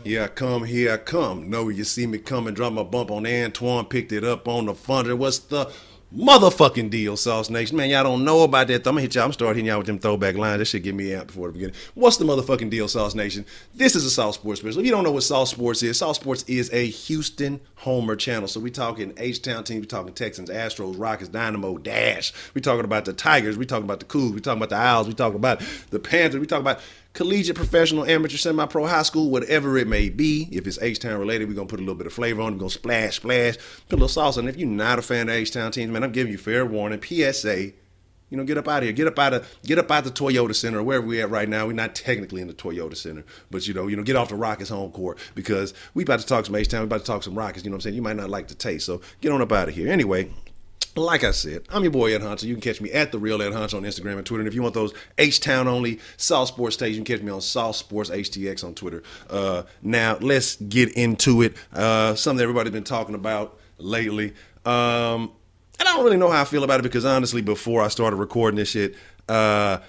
Here I come. Know you see me coming, drop my bump on Antoine, picked it up on the thunder. What's the motherfucking deal, SauceNation? Man, y'all don't know about that. I'm gonna hit y'all. I'm starting hitting y'all with them throwback lines. That shit get me out before the beginning. What's the motherfucking deal, SauceNation? This is a Sauce Sports special. If you don't know what Sauce Sports is a Houston homer channel. So we talking H-Town teams, we talking Texans, Astros, Rockets, Dynamo, Dash. We talking about the Tigers, we talking about the Cougs, we talking about the Owls, we talking about the Panthers, we talking about collegiate, professional, amateur, semi-pro, high school, whatever it may be. If it's H-Town related, we're going to put a little bit of flavor on it. We're going to splash, put a little sauce on it. If you're not a fan of H-Town teams, man, I'm giving you fair warning. PSA, get up out of here. Get up out the Toyota Center, or wherever we're at right now. We're not technically in the Toyota Center, but, get off the Rockets home court, because we about to talk some H-Town. We about to talk some Rockets, you know what I'm saying? You might not like the taste, so get on up out of here. Anyway, like I said, I'm your boy Ed Hunter. You can catch me at the real Ed Hunter on Instagram and Twitter. And if you want those H-Town only Sauce Sports stages, you can catch me on Sauce Sports HTX on Twitter. Now let's get into it. Something that everybody's been talking about lately. And I don't really know how I feel about it, because honestly, before I started recording this shit, I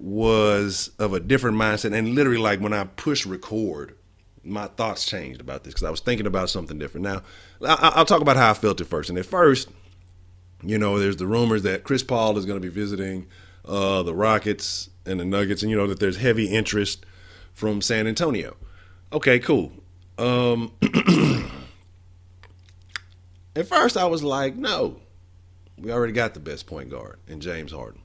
was of a different mindset. And literally, like, when I push record, my thoughts changed about this, because I was thinking about something different. Now, I'll talk about how I felt at first. And at first, there's the rumors that Chris Paul is going to be visiting the Rockets and the Nuggets, and that there's heavy interest from San Antonio. Okay, cool. At first, I was like, no, we already got the best point guard in James Harden.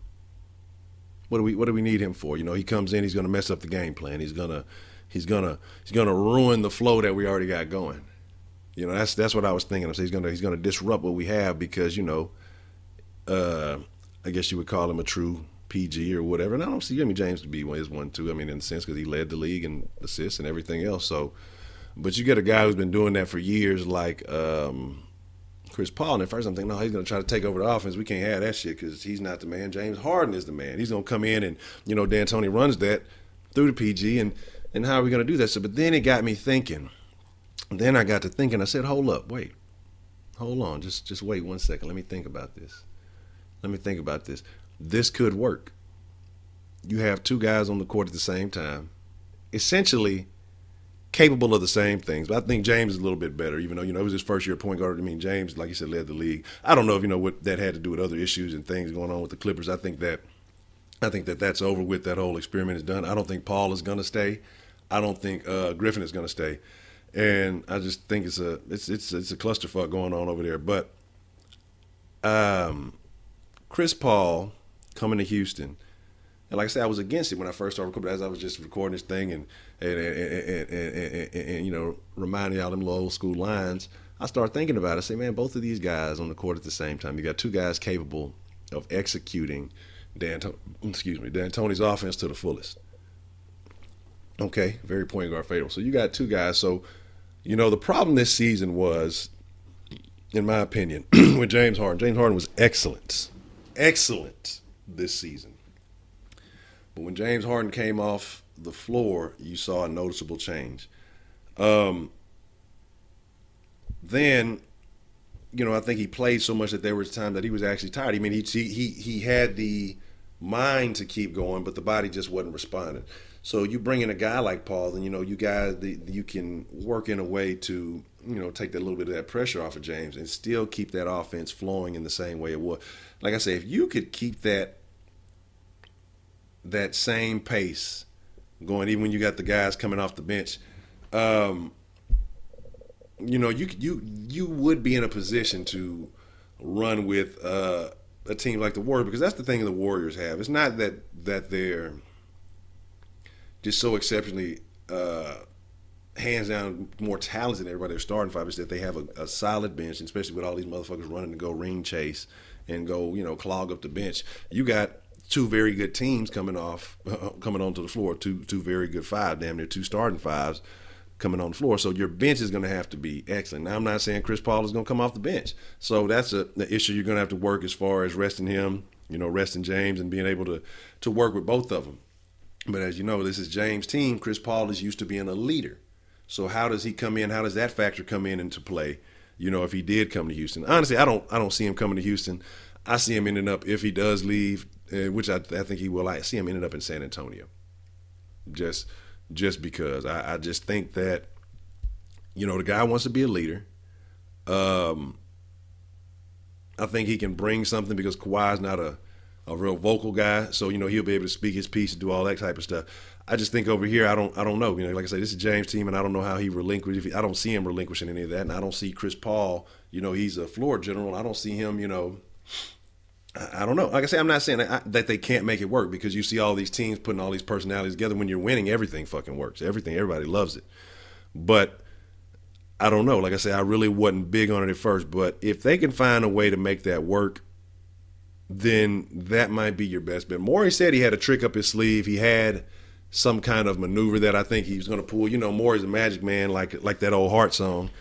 What do we need him for? He comes in, he's going to mess up the game plan. He's gonna ruin the flow that we already got going. That's what I was thinking. He's gonna disrupt what we have, because I guess you would call him a true PG or whatever. And I don't see James to be one too. In a sense, because he led the league in assists and everything else. So, but you get a guy who's been doing that for years, like Chris Paul. And at first I'm thinking, no, he's gonna try to take over the offense. We can't have that shit, because he's not the man. James Harden is the man. He's gonna come in and D'Antoni runs that through the PG, and how are we going to do that? So, but then it got me thinking. Then I got to thinking. I said, hold up, wait. Hold on. Just wait 1 second. Let me think about this. This could work. You have two guys on the court at the same time, essentially capable of the same things. But I think James is a little bit better, even though, it was his first year point guard. James, like you said, led the league. I don't know if what that had to do with other issues and things going on with the Clippers. I think that that's over with. That whole experiment is done. I don't think Paul is going to stay. I don't think Griffin is going to stay, and I just think it's a clusterfuck going on over there. But Chris Paul coming to Houston, and like I said, I was against it when I first started recording. As I was just recording this thing and reminding y'all them little old school lines, I started thinking about it. I say, man, both of these guys on the court at the same time. You got two guys capable of executing D'Antoni's offense to the fullest. Okay, very point guard favorable. So you got two guys. So, the problem this season was, in my opinion, with James Harden. James Harden was excellent this season. But when James Harden came off the floor, you saw a noticeable change. Then, I think he played so much that there was time that he was actually tired. He had the mind to keep going, but the body just wasn't responding. So you bring in a guy like Paul, and you guys, you can work in a way to take that little bit of that pressure off of James and still keep that offense flowing in the same way it was. Like I say, if you could keep that same pace going, even when you got the guys coming off the bench, you would be in a position to run with a team like the Warriors, because that's the thing the Warriors have. It's not that they're just so exceptionally hands down more talented than everybody they're starting five. Is that they have a solid bench, and especially with all these motherfuckers running to go ring chase and go clog up the bench. You got two very good teams coming onto the floor, two very good five, damn near two starting fives coming on the floor. So your bench is going to have to be excellent. Now, I'm not saying Chris Paul is going to come off the bench. So that's the issue you're going to have to work as far as resting him, resting James, and being able to work with both of them. But as you know, this is James' team. Chris Paul is used to being a leader. So how does he come in? How does that factor come into play? If he did come to Houston. Honestly, I don't see him coming to Houston. I see him ending up, if he does leave, which I think he will. I see him ended up in San Antonio. Just because I just think that, the guy wants to be a leader. I think he can bring something because Kawhi's not a real vocal guy, so he'll be able to speak his piece and do all that type of stuff. I just think over here, I don't know. Like I say, this is James' team, and I don't know how he relinquishes. I don't see him relinquishing any of that, and I don't see Chris Paul. He's a floor general. I don't see him. I don't know. Like I say, I'm not saying that they can't make it work, because you see all these teams putting all these personalities together. When you're winning, everything fucking works. Everybody loves it. But I don't know. Like I say, I really wasn't big on it at first. But if they can find a way to make that work, then that might be your best bet. Morey said he had a trick up his sleeve. He had some kind of maneuver that I think he was going to pull. Morey's a magic man, like that old Heart song.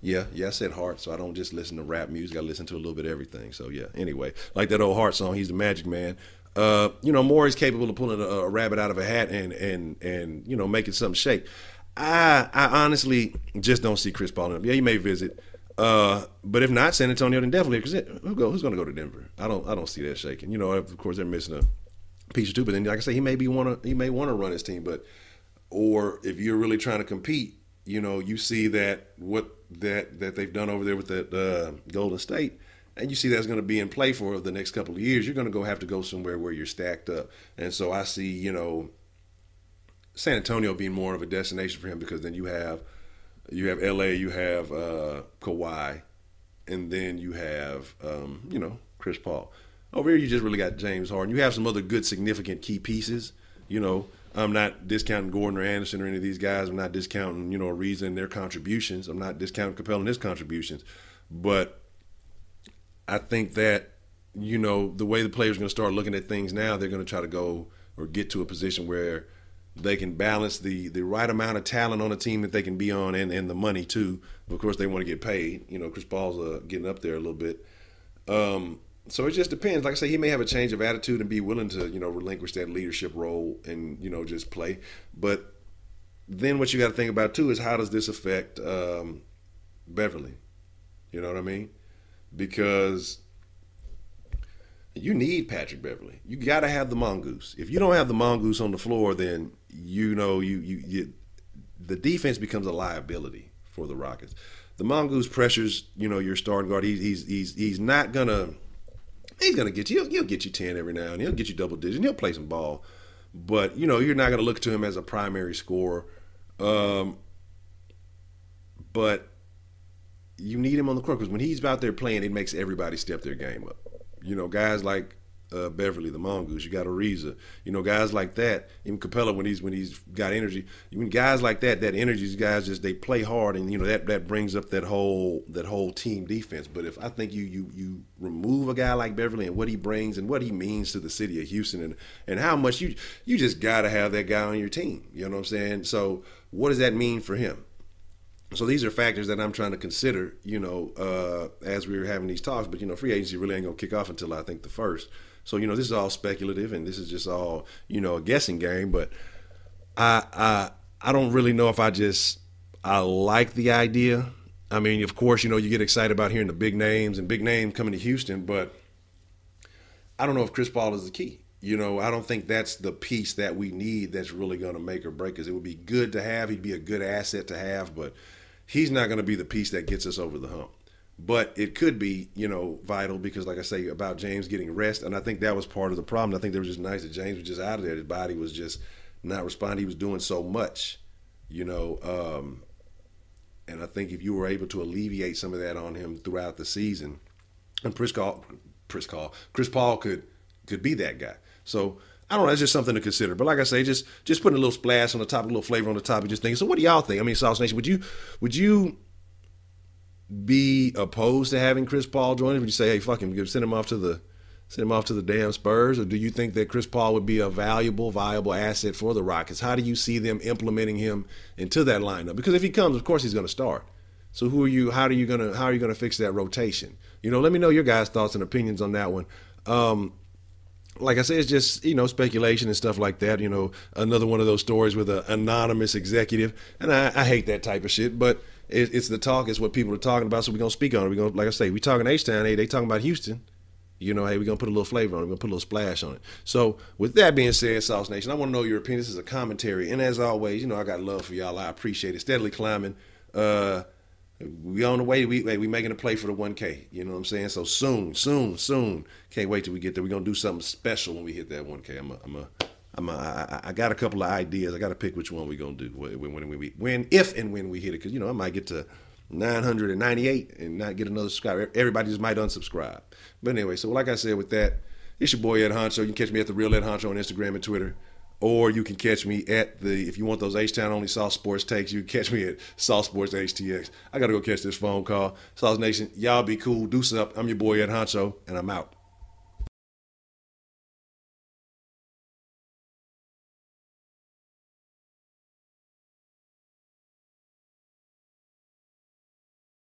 Yeah, I said Heart, so I don't just listen to rap music. I listen to a little bit of everything. So, yeah, anyway, like that old Heart song, he's the magic man. Morey's capable of pulling a rabbit out of a hat and making something shake. I honestly just don't see Chris Paul in it. Yeah, he may visit. But if not, San Antonio, then definitely. Because who's going to go to Denver? I don't see that shaking. Of course, they're missing a piece or two. But then, like I say, he may want to run his team. Or if you're really trying to compete, you see that that they've done over there with that Golden State, and you see that's going to be in play for the next couple of years. You're going to have to go somewhere where you're stacked up. And so I see, San Antonio being more of a destination for him, because then you have LA, you have Kawhi, and then you have Chris Paul. Over here, you just really got James Harden. You have some other good, significant key pieces. I'm not discounting Gordon or Anderson or any of these guys. I'm not discounting Ariza and their contributions. I'm not discounting Capella and his contributions. But I think that the way the players are going to start looking at things now, they're going to try to go or get to a position where they can balance the right amount of talent on a team that they can be on, and the money too. Of course, they want to get paid. Chris Paul's getting up there a little bit. So it just depends. Like I say, he may have a change of attitude and be willing to relinquish that leadership role and just play. But then what you got to think about too is, how does this affect Beverly? You know what I mean? Because you need Patrick Beverly. You got to have the mongoose. If you don't have the mongoose on the floor, then the defense becomes a liability for the Rockets. The mongoose pressures your starting guard. He's not gonna. He's gonna get you. He'll get you 10 every now and then. He'll get you double digits. And he'll play some ball, but you're not gonna look to him as a primary scorer. But you need him on the court, because when he's out there playing, it makes everybody step their game up. Guys like Beverly, the mongoose. You got Ariza. Guys like that. Even Capella, when he's got energy. When guys like that energy, these guys they play hard, and that brings up that whole team defense. But if I think you remove a guy like Beverly and what he brings and what he means to the city of Houston, and how much you just got to have that guy on your team. You know what I'm saying? So what does that mean for him? So these are factors that I'm trying to consider, as we were having these talks. But, free agency really ain't going to kick off until I think the 1st. So, this is all speculative, and this is just all, a guessing game. But I don't really know if I like the idea. I mean, of course, you get excited about hearing the big names and big name coming to Houston. But I don't know if Chris Paul is the key. I don't think that's the piece that we need that's really going to make or break us. It would be good to have. He'd be a good asset to have, but he's not going to be the piece that gets us over the hump. But it could be, vital, because, like I say, about James getting rest, and I think that was part of the problem. I think they were just nice that James was just out of there. His body was just not responding. He was doing so much, and I think if you were able to alleviate some of that on him throughout the season, and Chris Paul could be that guy. So I don't know. That's just something to consider. But like I say, just putting a little splash on the top, a little flavor on the top, and just thinking. So what do y'all think? I mean, SauceNation, would you be opposed to having Chris Paul join him? Would you say, hey, fuck him, send him off to the damn Spurs? Or do you think that Chris Paul would be a viable asset for the Rockets? How do you see them implementing him into that lineup? Because if he comes, of course he's going to start. So how are you going to fix that rotation? Let me know your guys' thoughts and opinions on that one. Like I said, it's just, speculation and stuff like that. Another one of those stories with an anonymous executive. And I hate that type of shit, but it's the talk. It's what people are talking about, so we're going to speak on it. We're going, like I say, we talking HTOWN. Hey, they talking about Houston. You know, hey, we're going to put a little flavor on it. We're going to put a little splash on it. So with that being said, Sauce Nation, I want to know your opinion. This is a commentary. And as always, you know, I got love for y'all. I appreciate it. Steadily climbing. We on the way. We making a play for the 1K. You know what I'm saying? So soon. Can't wait till we get there. We're going to do something special when we hit that 1K. I got a couple of ideas. I got to pick which one we're going to do if and when we hit it. Because, you know, I might get to 998 and not get another subscriber. Everybody just might unsubscribe. But anyway, so like I said with that, it's your boy Ed Honcho. You can catch me at The Real Ed Honcho on Instagram and Twitter. Or you can catch me at if you want those HTOWN only Sauce Sports takes, you can catch me at Sauce Sports HTX. I got to go catch this phone call. Sauce Nation, y'all be cool. Deuce up. I'm your boy Ed Honcho, and I'm out.